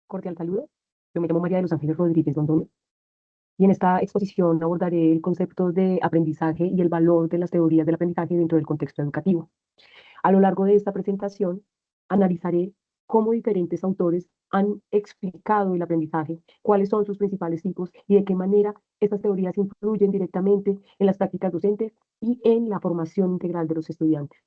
Cordial saludo. Yo me llamo María de los Ángeles Rodríguez Londoño y en esta exposición abordaré el concepto de aprendizaje y el valor de las teorías del aprendizaje dentro del contexto educativo. A lo largo de esta presentación analizaré cómo diferentes autores han explicado el aprendizaje, cuáles son sus principales tipos y de qué manera estas teorías influyen directamente en las prácticas docentes y en la formación integral de los estudiantes.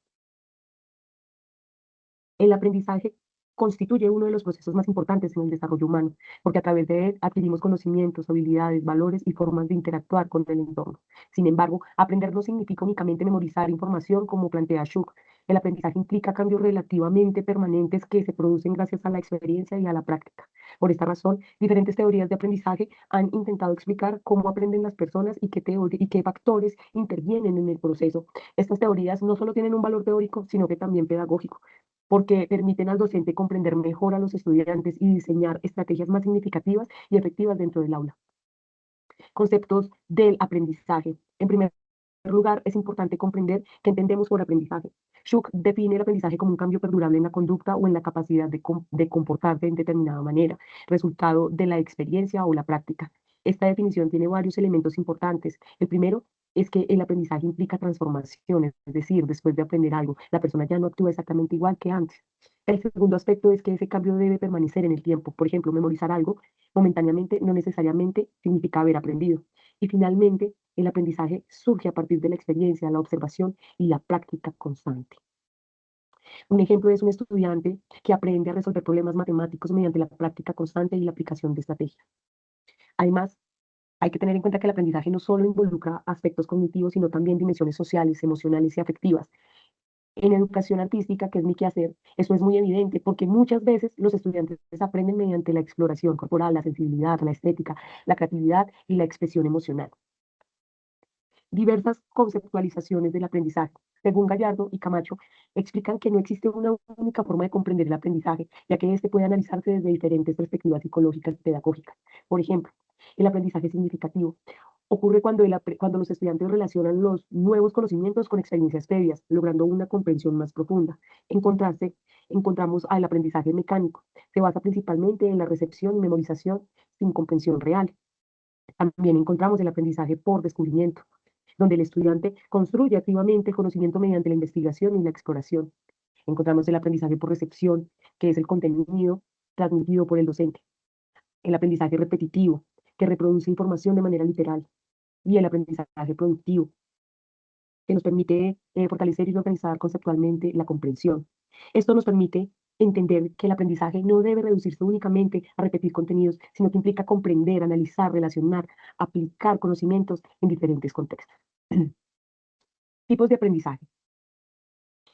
El aprendizaje constituye uno de los procesos más importantes en el desarrollo humano, porque a través de él adquirimos conocimientos, habilidades, valores y formas de interactuar con el entorno. Sin embargo, aprender no significa únicamente memorizar información como plantea Schuch. El aprendizaje implica cambios relativamente permanentes que se producen gracias a la experiencia y a la práctica. Por esta razón, diferentes teorías de aprendizaje han intentado explicar cómo aprenden las personas y qué factores intervienen en el proceso. Estas teorías no solo tienen un valor teórico, sino que también pedagógico, porque permiten al docente comprender mejor a los estudiantes y diseñar estrategias más significativas y efectivas dentro del aula. Conceptos del aprendizaje. En primer lugar, es importante comprender qué entendemos por aprendizaje. Schuch define el aprendizaje como un cambio perdurable en la conducta o en la capacidad de comportarse en determinada manera, resultado de la experiencia o la práctica. Esta definición tiene varios elementos importantes. El primero es que el aprendizaje implica transformaciones, es decir, después de aprender algo, la persona ya no actúa exactamente igual que antes. El segundo aspecto es que ese cambio debe permanecer en el tiempo. Por ejemplo, memorizar algo momentáneamente no necesariamente significa haber aprendido. Y finalmente, el aprendizaje surge a partir de la experiencia, la observación y la práctica constante. Un ejemplo es un estudiante que aprende a resolver problemas matemáticos mediante la práctica constante y la aplicación de estrategias. Además, hay que tener en cuenta que el aprendizaje no solo involucra aspectos cognitivos, sino también dimensiones sociales, emocionales y afectivas. En educación artística, que es mi quehacer, eso es muy evidente porque muchas veces los estudiantes aprenden mediante la exploración corporal, la sensibilidad, la estética, la creatividad y la expresión emocional. Diversas conceptualizaciones del aprendizaje, según Gallardo y Camacho, explican que no existe una única forma de comprender el aprendizaje, ya que este puede analizarse desde diferentes perspectivas psicológicas y pedagógicas. Por ejemplo, el aprendizaje significativo ocurre cuando los estudiantes relacionan los nuevos conocimientos con experiencias previas, logrando una comprensión más profunda. En contraste, encontramos al aprendizaje mecánico. Se basa principalmente en la recepción y memorización sin comprensión real. También encontramos el aprendizaje por descubrimiento, donde el estudiante construye activamente el conocimiento mediante la investigación y la exploración. Encontramos el aprendizaje por recepción, que es el contenido transmitido por el docente. El aprendizaje repetitivo, que reproduce información de manera literal. Y el aprendizaje productivo, que nos permite fortalecer y organizar conceptualmente la comprensión. Esto nos permite entender que el aprendizaje no debe reducirse únicamente a repetir contenidos, sino que implica comprender, analizar, relacionar, aplicar conocimientos en diferentes contextos. Tipos de aprendizaje.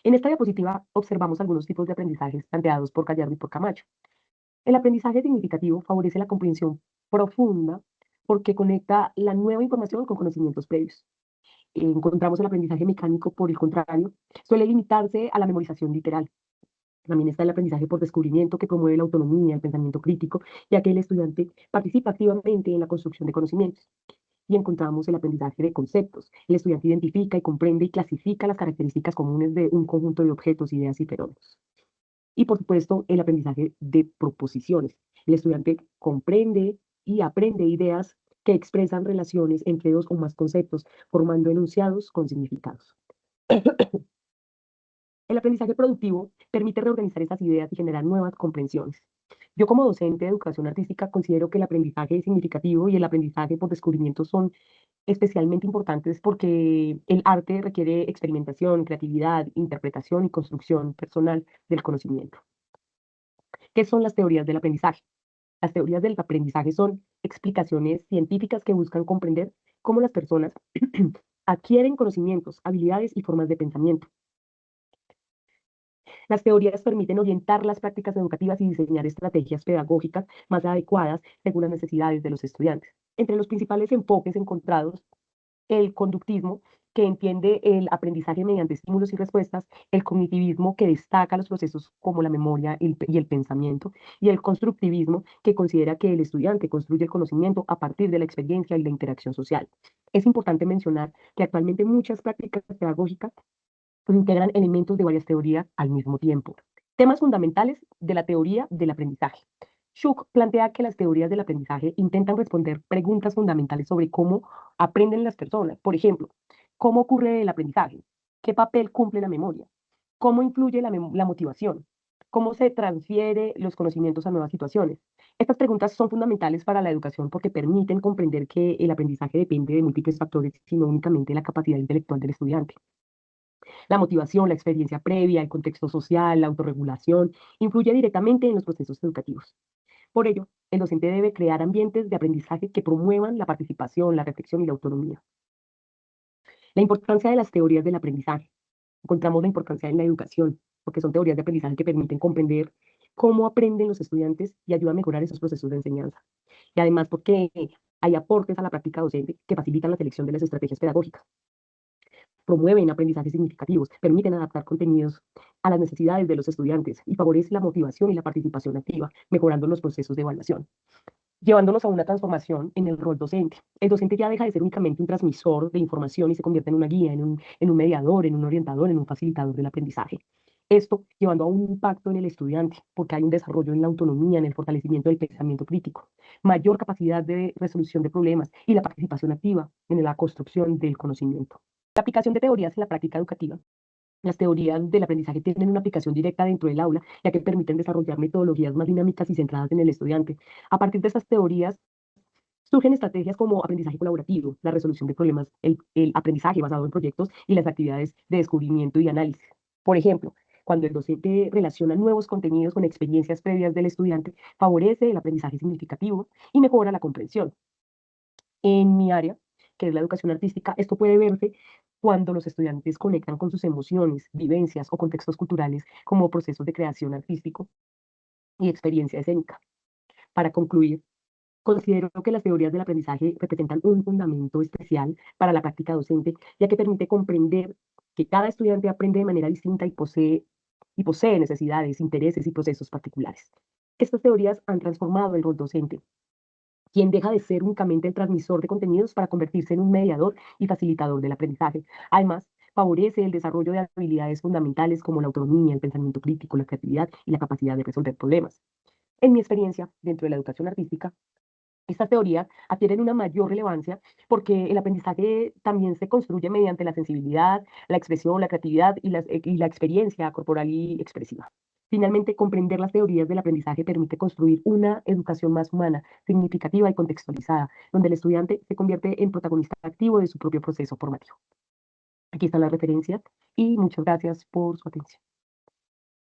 En esta diapositiva observamos algunos tipos de aprendizajes planteados por Gallardo y por Camacho. El aprendizaje significativo favorece la comprensión profunda porque conecta la nueva información con conocimientos previos. Encontramos el aprendizaje mecánico, por el contrario, suele limitarse a la memorización literal. También está el aprendizaje por descubrimiento, que promueve la autonomía, el pensamiento crítico, ya que el estudiante participa activamente en la construcción de conocimientos. Y encontramos el aprendizaje de conceptos. El estudiante identifica y comprende y clasifica las características comunes de un conjunto de objetos, ideas y fenómenos. Y por supuesto, el aprendizaje de proposiciones. El estudiante comprende y aprende ideas que expresan relaciones entre dos o más conceptos, formando enunciados con significados. El aprendizaje productivo permite reorganizar esas ideas y generar nuevas comprensiones. Yo como docente de educación artística considero que el aprendizaje significativo y el aprendizaje por descubrimiento son especialmente importantes porque el arte requiere experimentación, creatividad, interpretación y construcción personal del conocimiento. ¿Qué son las teorías del aprendizaje? Las teorías del aprendizaje son explicaciones científicas que buscan comprender cómo las personas adquieren conocimientos, habilidades y formas de pensamiento. Las teorías permiten orientar las prácticas educativas y diseñar estrategias pedagógicas más adecuadas según las necesidades de los estudiantes. Entre los principales enfoques encontrados, el conductismo, que entiende el aprendizaje mediante estímulos y respuestas, el cognitivismo, que destaca los procesos como la memoria y el pensamiento, y el constructivismo, que considera que el estudiante construye el conocimiento a partir de la experiencia y la interacción social. Es importante mencionar que actualmente muchas prácticas pedagógicas integran elementos de varias teorías al mismo tiempo. Temas fundamentales de la teoría del aprendizaje. Schuch plantea que las teorías del aprendizaje intentan responder preguntas fundamentales sobre cómo aprenden las personas. Por ejemplo, ¿cómo ocurre el aprendizaje? ¿Qué papel cumple la memoria? ¿Cómo influye la motivación? ¿Cómo se transfiere los conocimientos a nuevas situaciones? Estas preguntas son fundamentales para la educación porque permiten comprender que el aprendizaje depende de múltiples factores y no únicamente de la capacidad intelectual del estudiante. La motivación, la experiencia previa, el contexto social, la autorregulación, influye directamente en los procesos educativos. Por ello, el docente debe crear ambientes de aprendizaje que promuevan la participación, la reflexión y la autonomía. La importancia de las teorías del aprendizaje. Encontramos la importancia en la educación, porque son teorías de aprendizaje que permiten comprender cómo aprenden los estudiantes y ayudan a mejorar esos procesos de enseñanza. Y además porque hay aportes a la práctica docente que facilitan la selección de las estrategias pedagógicas, promueven aprendizajes significativos, permiten adaptar contenidos a las necesidades de los estudiantes y favorece la motivación y la participación activa, mejorando los procesos de evaluación, llevándonos a una transformación en el rol docente. El docente ya deja de ser únicamente un transmisor de información y se convierte en una guía, en un mediador, en un orientador, en un facilitador del aprendizaje. Esto llevando a un impacto en el estudiante, porque hay un desarrollo en la autonomía, en el fortalecimiento del pensamiento crítico, mayor capacidad de resolución de problemas y la participación activa en la construcción del conocimiento. La aplicación de teorías en la práctica educativa. Las teorías del aprendizaje tienen una aplicación directa dentro del aula, ya que permiten desarrollar metodologías más dinámicas y centradas en el estudiante. A partir de estas teorías surgen estrategias como aprendizaje colaborativo, la resolución de problemas, el aprendizaje basado en proyectos y las actividades de descubrimiento y análisis. Por ejemplo, cuando el docente relaciona nuevos contenidos con experiencias previas del estudiante, favorece el aprendizaje significativo y mejora la comprensión. En mi área, que es la educación artística, esto puede verse cuando los estudiantes conectan con sus emociones, vivencias o contextos culturales como procesos de creación artístico y experiencia escénica. Para concluir, considero que las teorías del aprendizaje representan un fundamento especial para la práctica docente, ya que permite comprender que cada estudiante aprende de manera distinta y posee necesidades, intereses y procesos particulares. Estas teorías han transformado el rol docente, quien deja de ser únicamente el transmisor de contenidos para convertirse en un mediador y facilitador del aprendizaje. Además, favorece el desarrollo de habilidades fundamentales como la autonomía, el pensamiento crítico, la creatividad y la capacidad de resolver problemas. En mi experiencia dentro de la educación artística, estas teorías adquieren una mayor relevancia porque el aprendizaje también se construye mediante la sensibilidad, la expresión, la creatividad y la experiencia corporal y expresiva. Finalmente, comprender las teorías del aprendizaje permite construir una educación más humana, significativa y contextualizada, donde el estudiante se convierte en protagonista activo de su propio proceso formativo. Aquí están las referencias y muchas gracias por su atención.